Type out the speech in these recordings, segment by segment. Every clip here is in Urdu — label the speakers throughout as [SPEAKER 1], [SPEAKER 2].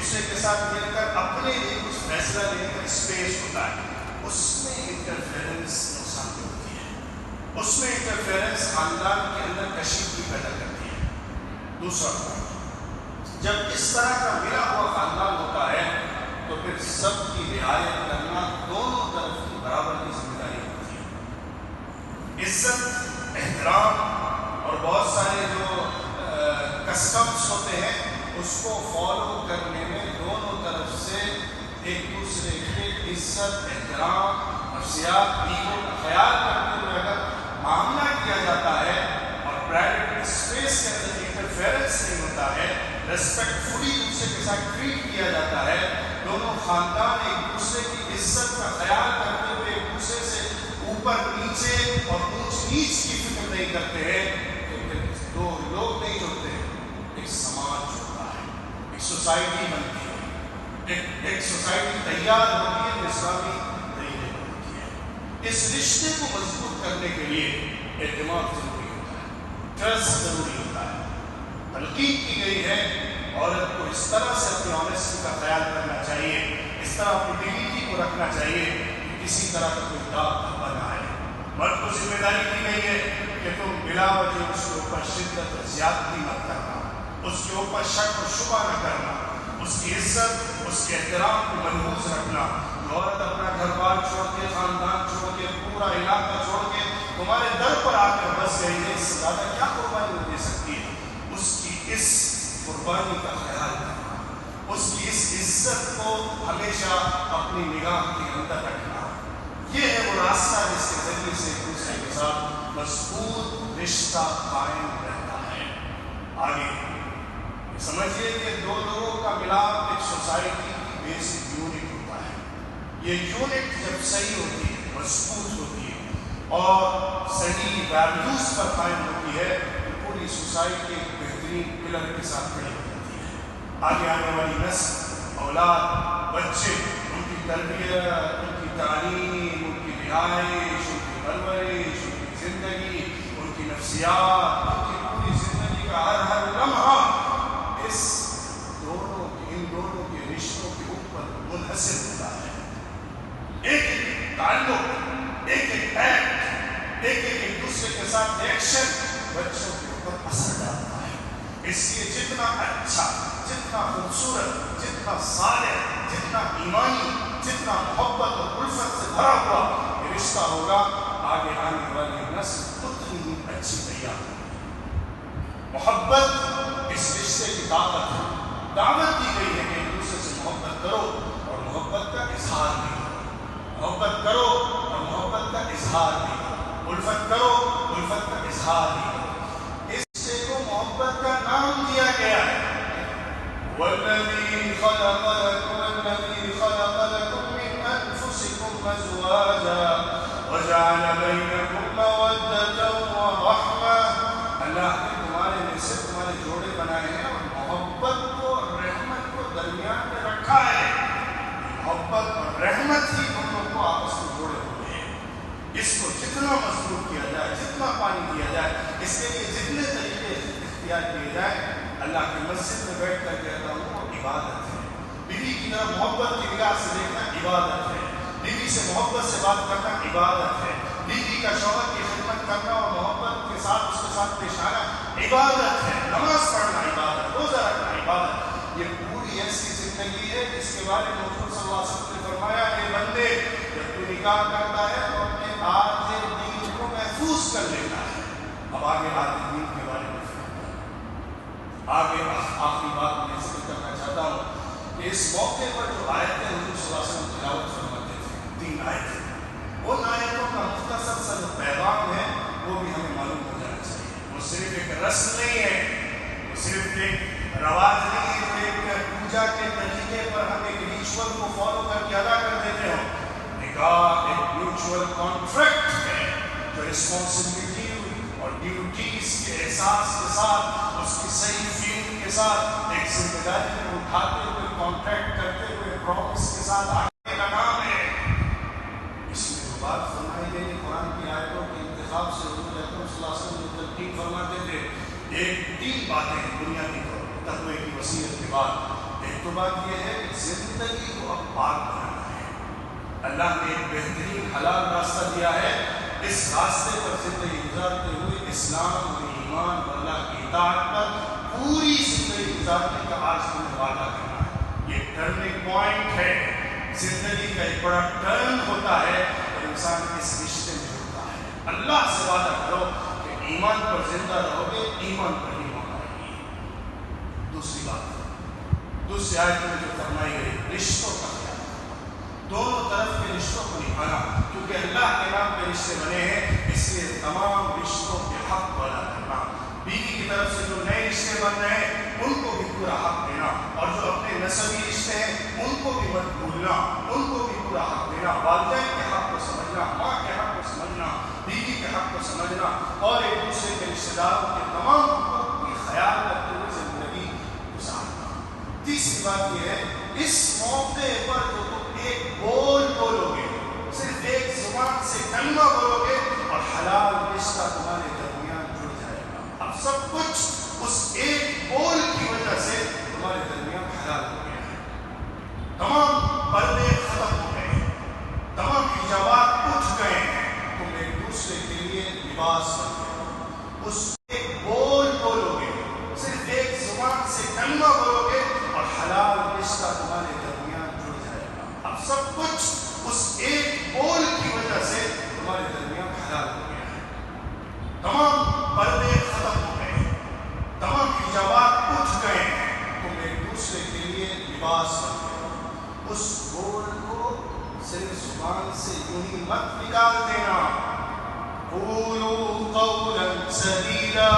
[SPEAKER 1] دوسرے کے ساتھ مل کر اپنے لیے کچھ فیصلہ لینے کا اسپیس ہوتا ہے، اس میں انٹرفیئرنس نقصان دہ ہوتی ہے، اس میں انٹرفیئرنس خاندان کے اندر کشیدگی پیدا کرتی ہے۔ دوسرا پوائنٹ، جب اس طرح کا ملا ہوا خاندان ہوتا ہے تو پھر سب کی رعایت کرنا دونوں طرف کی برابر کی ذمہ داری ہوتی ہے۔ عزت، احترام اور بہت سارے جو کسٹمز ہوتے ہیں اس کو فالو کرنے میں دونوں طرف سے ایک دوسرے کے عزت، احترام، نفسیات، ایگو کا خیال کرتے ہوئے اگر معاملہ کیا جاتا ہے اور پرائیویٹ اسپیس کے اندر انٹرفیئرنس نہیں ہوتا ہے، ریسپیکٹفلی دوسرے کے ساتھ ٹریٹ کیا جاتا ہے، دونوں خاندان ایک دوسرے کی عزت کا خیال کرتے ہوئے ایک دوسرے سے اوپر نیچے اور اونچ نیچ کی فکر نہیں کرتے ہیں، تو پھر دو لوگ نہیں جڑتے ہیں، ایک سماج ہوتا ہے، ایک سوسائٹی بنتی ہے، ایک سوسائٹی تیار ہوتی ہے، اسلامی طریقے پر ہوتی ہے۔ اس رشتے کو مضبوط کرنے کے لیے اعتماد ضروری ہوتا ہے، ٹرسٹ ضروری ہوتا ہے۔ تلقین کی گئی ہے عورت کو اس طرح سے اپنی آنیسٹی کا خیال کرنا چاہیے، اس طرح اپنی ڈگنیٹی کو رکھنا چاہیے کہ کسی طرح کا کوئی داغ دھبا نہ آئے۔ مرد کو ذمہ داری دی گئی ہے کہ تم بلا وجہ اس کے اوپر شدت اور زیادتی مت کرنا، اس کے اوپر شک و شبہ نہ کرنا، اس کی عزت، اس کے احترام کو محفوظ رکھنا۔ جو عورت اپنا گھر بار چھوڑ کے، خاندان چھوڑ کے، پورا علاقہ چھوڑ کے تمہارے در پر آ کر بس گئی ہے، اس سے زیادہ کیا قربانی وہ دے سکتی ہے؟ اس کی اس قربانی کا خیال کرنا، اس کی اس عزت کو ہمیشہ اپنی نگاہ کے اندر رکھنا، یہ ہے وہ راستہ جس کے ذریعے سے ایک دوسرے کے ساتھ مضبوط رشتہ قائم رہتا ہے۔ آگے سمجھیے کہ دو لوگوں کا ملاپ ایک سوسائٹی کی بیسک یونٹ ہوتا ہے۔ یہ یونٹ جب صحیح ہوتی ہے، مضبوط ہوتی ہے اور صحیح ویلیوز پر قائم ہوتی ہے تو پوری سوسائٹی ایک بہترین پلر کے ساتھ کھڑی ہو جاتی ہے۔ آگے آنے والی نسل، اولاد، بچے، ان کی تربیت، ان کی تعلیم، ان کی رہائش، ان کی پرورش، ان کی زندگی، ان کی نفسیات، ان کی پوری زندگی کا ہر لمحہ ان دونوں کے رشتوں کے اوپر منحصر ہوتا ہے۔ ایک ایک تعلق، ایک ایک ایکٹ، ایک دوسرے کے ساتھ ایکشن بچوں کے اوپر اثر ڈالتا ہے۔ اس لیے جتنا اچھا، جتنا خوبصورت، جتنا صالح، جتنا ایمانی، جتنا محبت اور الفت سے بھرا ہوا یہ رشتہ ہوگا، آگے آنے والی نسل اتنی ہی اچھی تیار ہوگی۔ محبت اس رشتے کی طاقت ہے۔ دعوت دی گئی ہے کہ ایک دوسرے سے محبت کرو اور محبت کا اظہار بھی کرو، محبت کرو اور محبت کا اظہار بھی کرو، الفت کرو، الفت کا اظہار بھی کرو۔ اس رشتے کو محبت کا نام دیا گیا ہے۔ وَالَّذِي خَلَقَ لَكُم مِّنْ أَنفُسِكُمْ أَزْوَاجًا وَجَعَلَ بَيْنَكُم مَّوَدَّةً وَرَحْمَةً، اللہ نے تمہارے میں سے تمہارے جوڑے بنائے ہیں اور محبت کو اور رحمت کو درمیان میں رکھا ہے۔ محبت اور رحمت ہی دونوں کو آپس میں جوڑے ہوئے ہیں۔ اس کو جتنا مضبوط کیا جائے، جتنا پانی دیا جائے، اس کے لیے جتنے طریقے اختیار کیے جائیں، اللہ کی مسجد میں بیٹھ کر کہتا ہوں وہ عبادت ہے۔ بیوی کی طرف محبت کی نگاہ سے دیکھنا عبادت ہے، بیوی سے محبت سے بات کرنا عبادت ہے، بیوی کا شوہر کی خدمت کرنا اور محبت کے ساتھ اس کے ساتھ پیش آنا عبادت ہے، نماز پڑھنا عبادت، روزہ رکھنا عبادت۔ یہ پوری ایسی زندگی ہے جس کے بارے میں حضور صلی اللہ علیہ وسلم نے فرمایا کہ بندے جب تو نکاح کرتا ہے تو اپنے آدھے دین کو محفوظ کر لیتا ہے۔ اب آگے آدھے دین کے بارے میں آگے آخری بات میں ذکر کرنا چاہتا ہوں کہ اس موقع پر جو آیتیں حضور صلی اللہ علیہ وسلم تلاوت فرماتے تھے، 3 آیتیں، ان آیتوں کا مختصر سا جو پیغام ہے وہ بھی ہمیں معلوم ہو جانا چاہیے۔ وہ صرف ایک رسم نہیں ہے، وہ صرف ایک رواج نہیں ہے، ایک پوجا کے طریقے پر ہم ایک ریچول کو فالو کر کے ادا کر دیتے ہو۔ نکاح ایک میوچول کانٹریکٹ ہے جو رسپانسبلٹی اور ڈیوٹیز کے احساس کے ساتھ، اس کی صحیح فیلنگ کے ساتھ، ایک ذمہ داری کو اٹھاتے ہوئے، کانٹریکٹ کرتے ہوئے، پرومس کے ساتھ آگے کا نام ہے۔ اس میں جو بات فرمائی گئی قرآن کی آیتوں کے انتخاب سے حضور اکرم صلی اللہ علیہ وسلم جو تلقین فرماتے تھے، ایک 3 باتیں بنیادی طور پر تقوی کی وصیت کے بعد، ایک تو بات یہ ہے کہ زندگی کو اب پاک بنانا ہے. اللہ نے ایک بہترین حلال راستہ دیا ہے. اس راستے پر زندگی گزارتے ہوئے اسلام اور ایمان اور اللہ کی اطاعت پر پوری زندگی گزارنے کا آج ہمیں وعدہ کرنا ہے. یہ ٹرننگ پوائنٹ ہے. زندگی کا ایک بڑا ٹرن ہوتا ہے اور انسان اس رشتے میں جڑتا ہے. اللہ سے وعدہ کرو کہ ایمان پر زندہ رہو گے, ایمان پر ہی موت آئے گی. دوسری بات, دوسری آیت میں جو فرمائی گئی رشتوں کا خیال, دونوں طرف کے رشتوں کو نبھانا. کیونکہ اللہ کے نام پہ رشتے بنے ہیں, اس لیے تمام رشتوں کے حق کو ادا کرنا. بیوی کی طرف سے جو نئے رشتے بن رہے ہیں ان کو بھی پورا حق دینا, اور جو اپنے نسبی رشتے ہیں ان کو بھی مت بھولنا, ان کو بھی پورا حق دینا. والدین کے حق کو سمجھنا, ماں کے حق کو سمجھنا, بیوی کے حق کو سمجھنا, اور ایک دوسرے کے رشتے داروں کے تمام حقوق کی خیال رکھتے ہوئے زندگی گزارنا. تیسری بات یہ ہے, اس موقع پر جو تم ایک بول بولو گے, صرف ایک زبان سے کلمہ بولو گے, اور حلال رشتہ تمہارے درمیان جڑ جائے گا. اب سب کچھ اس ایک بول کی وجہ سے تمہارے درمیان حلال ہو گیا ہے. تمام پردے ختم ہو گئے, تمام حجابات اٹھ گئے ہیں, تم ایک دوسرے کے لیے لباس بن گئے. اس ایک بول بولو گے, صرف ایک زبان سے کلمہ بولو گے, اور حلال رشتہ تمہارے درمیان جڑ جائے گا. اب سب کچھ اس ایک بول کی وجہ سے تمہارے درمیان حلال ہو گیا ہے. تمام پردے ختم ہو گئے, تمام حجابات اٹھ گئے ہیں, تم ایک دوسرے کے لیے لباس بن گئے. اس بول کو صرف زبان سے یوں ہی مت نکال دینا. قولوا قولا سدیدا,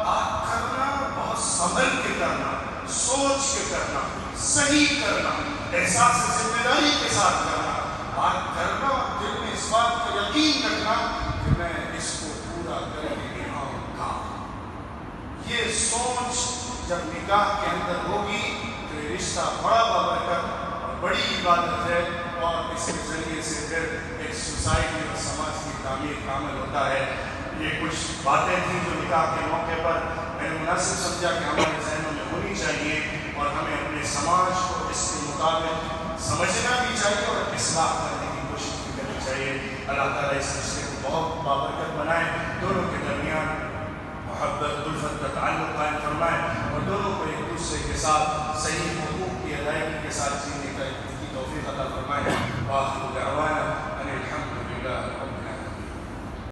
[SPEAKER 1] بات کرنا بہت سنبھل کے کرنا, سوچ کے کرنا, صحیح کرنا, احساس ذمہ داری کے ساتھ کرنا. بات کرنا اور دل میں اس بات کا یقین رکھنا کہ میں اس کو پورا کر کے نبھاؤں گا. یہ سوچ جب نکاح کے اندر ہوگی تو یہ رشتہ بڑا بابرکت اور بڑی عبادت ہے, اور اس کے ذریعے سے پھر ایک سوسائٹی اور سماج کی تعمیر کامل ہوتا ہے. یہ کچھ باتیں تھیں جو نکاح کے موقع پر میں نے مناسب سمجھا کہ ہمارے ذہنوں میں ہونی چاہیے, اور ہمیں اپنے سماج کو اس کے مطابق سمجھنا بھی چاہیے اور اصلاح کرنے کی کوشش بھی کرنی چاہیے. اللہ تعالیٰ اس رشتے کو بہت بابرکت بنائے.